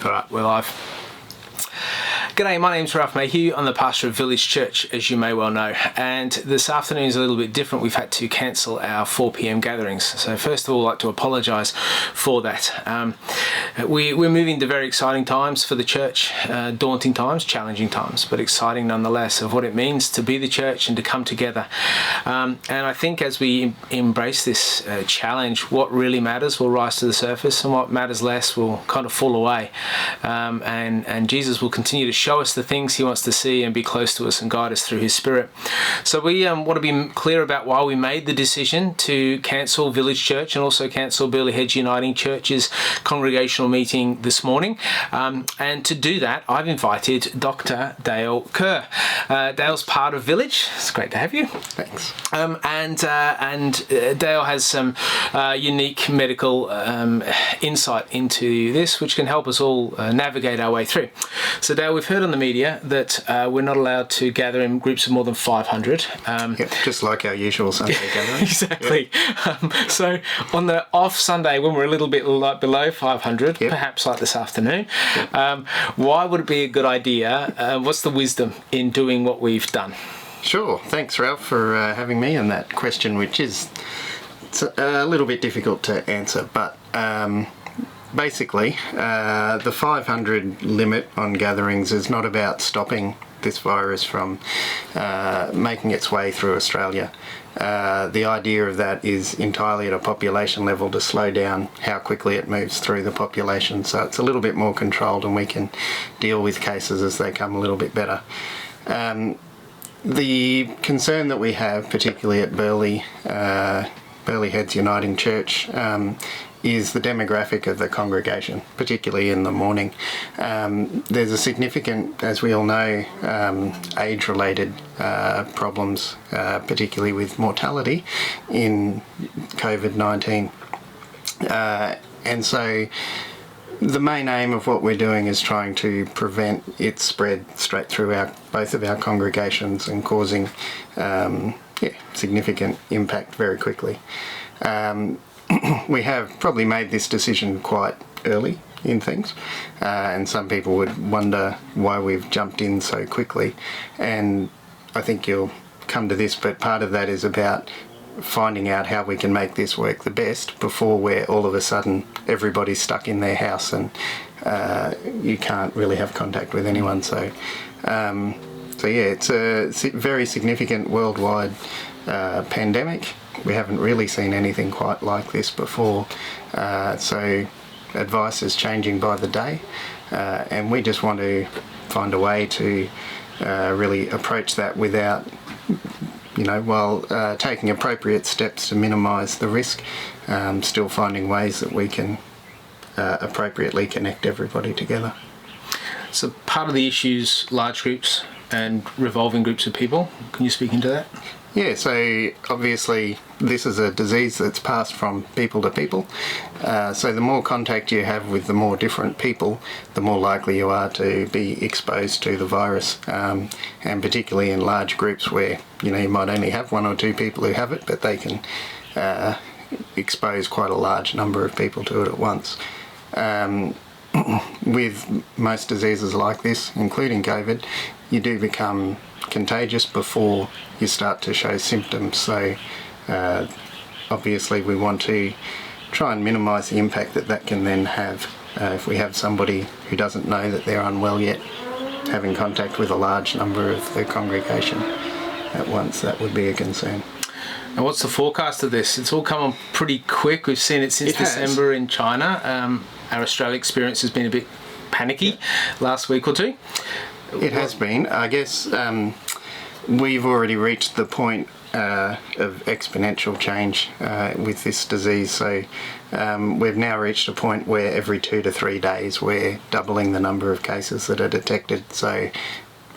All right, we're live. G'day, my name's Ralph Mayhew. I'm the pastor of Village Church, as you may well know. And this afternoon is a little bit different. We've had to cancel our 4 p.m. gatherings. So first of all, I'd like to apologise for that. We're moving to very exciting times for the church. Daunting times, challenging times, but exciting nonetheless, of what it means to be the church and to come together. And I think as we embrace this challenge, what really matters will rise to the surface, and what matters less will kind of fall away. And Jesus will continue to show us the things he wants to see and be close to us and guide us through his Spirit. So we want to be clear about why we made the decision to cancel Village Church and also cancel Burleigh Heads Uniting Church's congregational meeting this morning. And to do that, I've invited Dr. Dale Kerr. Dale's part of Village. It's great to have you. Thanks. And Dale has some unique medical insight into this, which can help us all navigate our way through. So Dale, we've heard on the media that we're not allowed to gather in groups of more than 500. Yep, just like our usual Sunday gathering. Exactly. Yep. So on the off Sunday, when we're a little bit below 500, yep, perhaps like this afternoon, yep, why would it be a good idea? What's the wisdom in doing what we've done? Sure. Thanks, Ralph, for having me on that question, which is a little bit difficult to answer, but basically, the 500 limit on gatherings is not about stopping this virus from making its way through Australia. The idea of that is entirely at a population level to slow down how quickly it moves through the population. So it's a little bit more controlled and we can deal with cases as they come a little bit better. The concern that we have, particularly at Burleigh Heads Uniting Church, is the demographic of the congregation, particularly in the morning. There's a significant, as we all know, age-related problems, particularly with mortality in COVID-19. And so the main aim of what we're doing is trying to prevent its spread straight through both of our congregations and causing significant impact very quickly. We have probably made this decision quite early in things, and some people would wonder why we've jumped in so quickly, and I think you'll come to this, but part of that is about finding out how we can make this work the best before we're all of a sudden everybody's stuck in their house and you can't really have contact with anyone. So it's a very significant worldwide pandemic. We haven't really seen anything quite like this before, so advice is changing by the day, and we just want to find a way to really approach that without, while taking appropriate steps to minimise the risk, still finding ways that we can appropriately connect everybody together. So part of the issue is large groups and revolving groups of people. Can you speak into that? Yeah, so obviously this is a disease that's passed from people to people. So the more contact you have with the more different people, the more likely you are to be exposed to the virus. And particularly in large groups where, you might only have 1 or 2 people who have it, but they can expose quite a large number of people to it at once. With most diseases like this, including COVID, you do become contagious before you start to show symptoms. So obviously we want to try and minimise the impact that can then have. If we have somebody who doesn't know that they're unwell yet, having contact with a large number of the congregation at once, that would be a concern. And what's the forecast of this? It's all come on pretty quick. We've seen it since December in China. Our Australia experience has been a bit panicky last week or two. It has been. I guess we've already reached the point of exponential change with this disease. So we've now reached a point where every 2 to 3 days we're doubling the number of cases that are detected. So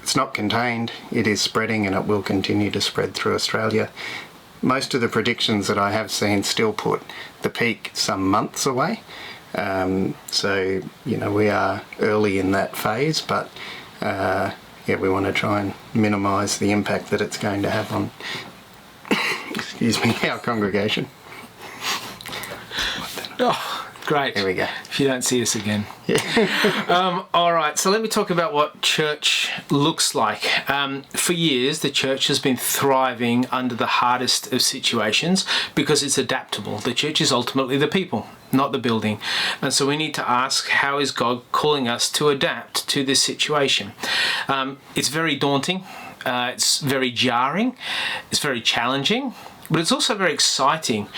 it's not contained, it is spreading, and it will continue to spread through Australia. Most of the predictions that I have seen still put the peak some months away. So, we are early in that phase, but we want to try and minimise the impact that it's going to have on our congregation. Oh, Great. Here we go. If you don't see us again. All right, so let me talk about what church looks like. For years, the church has been thriving under the hardest of situations because it's adaptable. The church is ultimately the people, not the building. And so we need to ask, how is God calling us to adapt to this situation? It's very daunting. It's very jarring. It's very challenging. But it's also very exciting.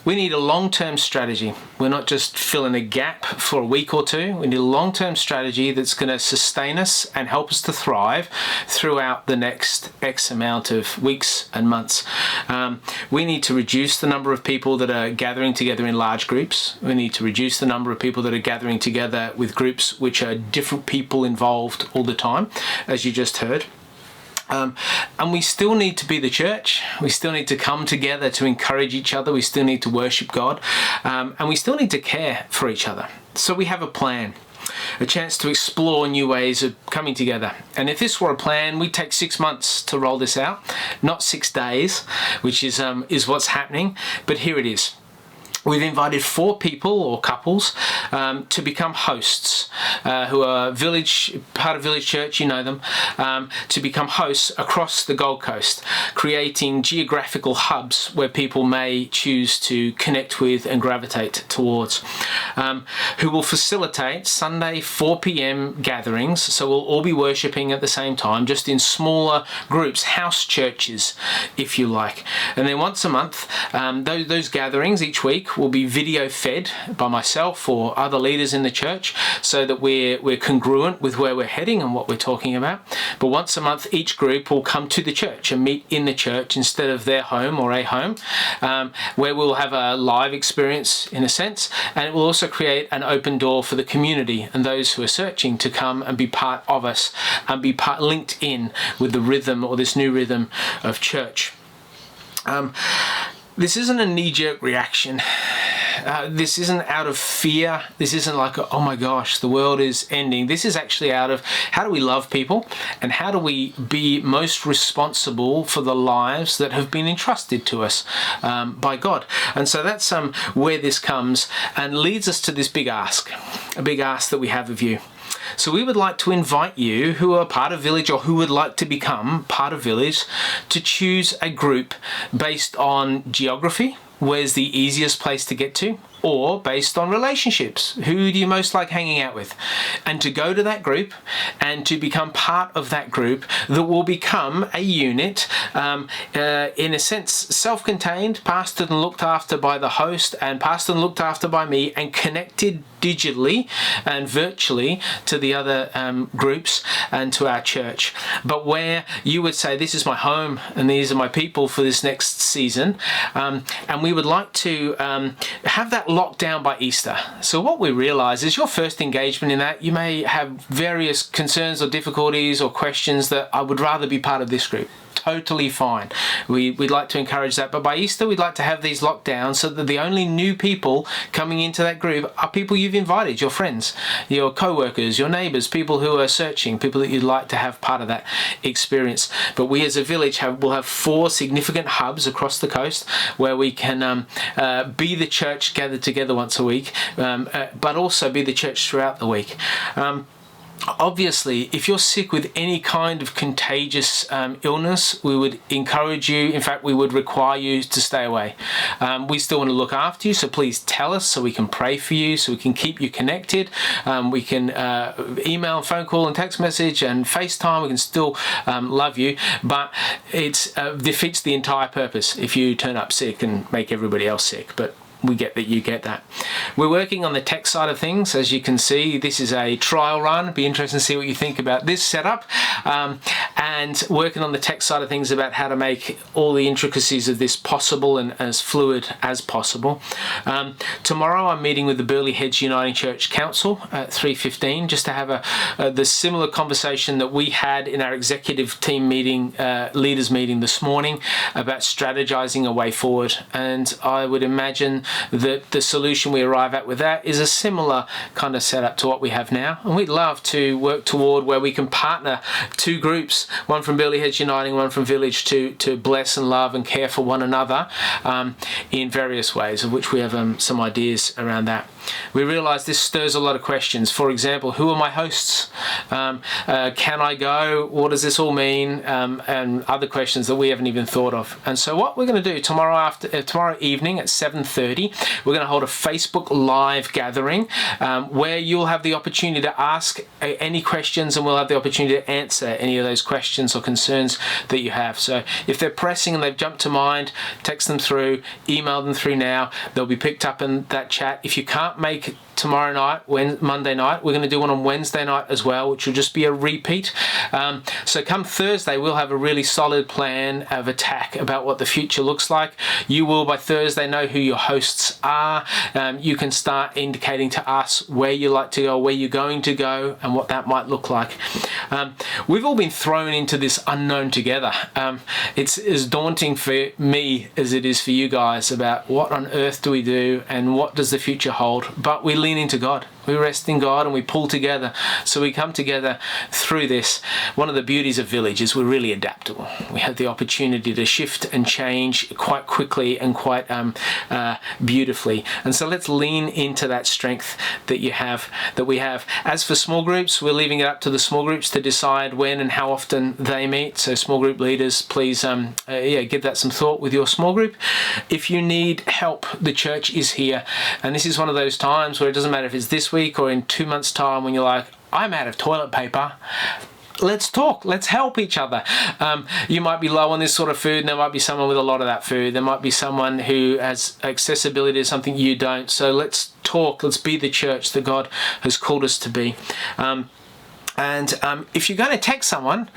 We need a long-term strategy. We're not just filling a gap for a week or two. We need a long-term strategy that's going to sustain us and help us to thrive throughout the next X amount of weeks and months. We need to reduce the number of people that are gathering together in large groups. We need to reduce the number of people that are gathering together with groups which are different people involved all the time, as you just heard. And we still need to be the church. We still need to come together to encourage each other. We still need to worship God. And we still need to care for each other. So we have a plan, a chance to explore new ways of coming together. And if this were a plan, we'd take 6 months to roll this out, not 6 days, which is what's happening. But here it is. We've invited 4 people or couples to become hosts who are part of Village Church, you know them, to become hosts across the Gold Coast, creating geographical hubs where people may choose to connect with and gravitate towards, who will facilitate Sunday 4 p.m. gatherings. So we'll all be worshipping at the same time, just in smaller groups, house churches, if you like. And then once a month, those gatherings each week will be video fed by myself or other leaders in the church, so that we're congruent with where we're heading and what we're talking about. But once a month, each group will come to the church and meet in the church instead of their home or a home, where we'll have a live experience in a sense, and it will also create an open door for the community and those who are searching to come and be part of us and be linked in with the rhythm, or this new rhythm of church. This isn't a knee-jerk reaction. This isn't out of fear. This isn't like, oh my gosh, the world is ending. This is actually out of, how do we love people and how do we be most responsible for the lives that have been entrusted to us by God? And so that's where this comes and leads us to this big ask, a big ask that we have of you. So we would like to invite you who are part of Village or who would like to become part of Village to choose a group based on geography. Where's the easiest place to get to? Or based on relationships. Who do you most like hanging out with? And to go to that group and to become part of that group that will become a unit, in a sense, self-contained, pastored and looked after by the host and pastored and looked after by me and connected digitally and virtually to the other groups and to our church. But where you would say, this is my home and these are my people for this next season. And we would like to have that locked down by Easter. So what we realize is your first engagement in that, you may have various concerns or difficulties or questions that I would rather be part of this group. Totally fine. We'd like to encourage that, but by Easter we'd like to have these locked down so that the only new people coming into that group are people you've invited, your friends, your co-workers, your neighbours, people who are searching, people that you'd like to have part of that experience. But we as a village will have 4 significant hubs across the coast where we can be the church gathered together once a week, but also be the church throughout the week. Obviously, if you're sick with any kind of contagious illness, we would encourage you, in fact, we would require you to stay away. We still want to look after you, so please tell us so we can pray for you, so we can keep you connected. We can email, phone call and text message and FaceTime. We can still love you, but it defeats the entire purpose if you turn up sick and make everybody else sick. But we get that you get that. We're working on the tech side of things. As you can see, this is a trial run. It'd be interesting to see what you think about this setup. And working on the tech side of things about how to make all the intricacies of this possible and as fluid as possible. Tomorrow I'm meeting with the Burleigh Heads Uniting Church Council at 3:15 just to have the similar conversation that we had in our executive team meeting, leaders meeting this morning, about strategizing a way forward. And I would imagine that the solution we arrive at with that is a similar kind of setup to what we have now, and we'd love to work toward where we can partner 2 groups, one from Burleigh Heads Uniting, one from Village, to bless and love and care for one another in various ways, of which we have some ideas around that. we realize this stirs a lot of questions. For example, who are my hosts? Can I go? What does this all mean? And other questions that we haven't even thought of. And so what we're going to do tomorrow evening at 7:30, we're going to hold a Facebook Live gathering where you'll have the opportunity to ask any questions, and we'll have the opportunity to answer any of those questions or concerns that you have. So if they're pressing and they've jumped to mind, text them through, email them through now. They'll be picked up in that chat. If you can't make tomorrow night, Monday night, we're going to do one on Wednesday night as well, which will just be a repeat. So come Thursday, we'll have a really solid plan of attack about what the future looks like. You will by Thursday know who your hosts are. You can start indicating to us where you like to go, where you're going to go, and what that might look like. We've all been thrown into this unknown together. It's as daunting for me as it is for you guys about what on earth do we do and what does the future hold. But we lean into God. We rest in God and we pull together. So we come together through this. One of the beauties of Village is we're really adaptable. We have the opportunity to shift and change quite quickly and quite beautifully. And so let's lean into that strength that we have. As for small groups, we're leaving it up to the small groups to decide when and how often they meet. So small group leaders, please give that some thought with your small group. If you need help, the church is here. And this is one of those times where it doesn't matter if it's this week or in 2 months' time when you're like, I'm out of toilet paper. Let's talk. Let's help each other. You might be low on this sort of food, and there might be someone with a lot of that food. There might be someone who has accessibility to something you don't. So let's talk. Let's be the church that God has called us to be. And if you're going to text someone,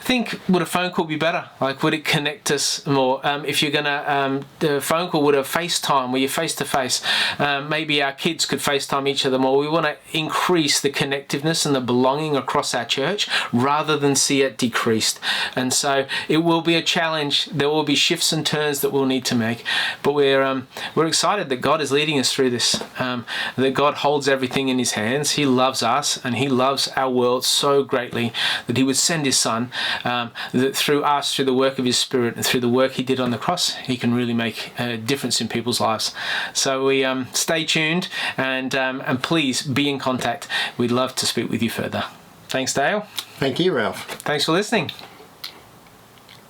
think, would a phone call be better? Like, would it connect us more? If you're going to do a phone call, would a FaceTime where you're face to face? Maybe our kids could FaceTime each other more. We want to increase the connectiveness and the belonging across our church rather than see it decreased. And so it will be a challenge. There will be shifts and turns that we'll need to make. But we're excited that God is leading us through this, that God holds everything in his hands. He loves us and he loves our world so greatly that he would send his son, that through us, through the work of his Spirit and through the work he did on the cross, he can really make a difference in people's lives. So we stay tuned and please be in contact. We'd love to speak with you further. Thanks, Dale. Thank you, Ralph. Thanks for listening.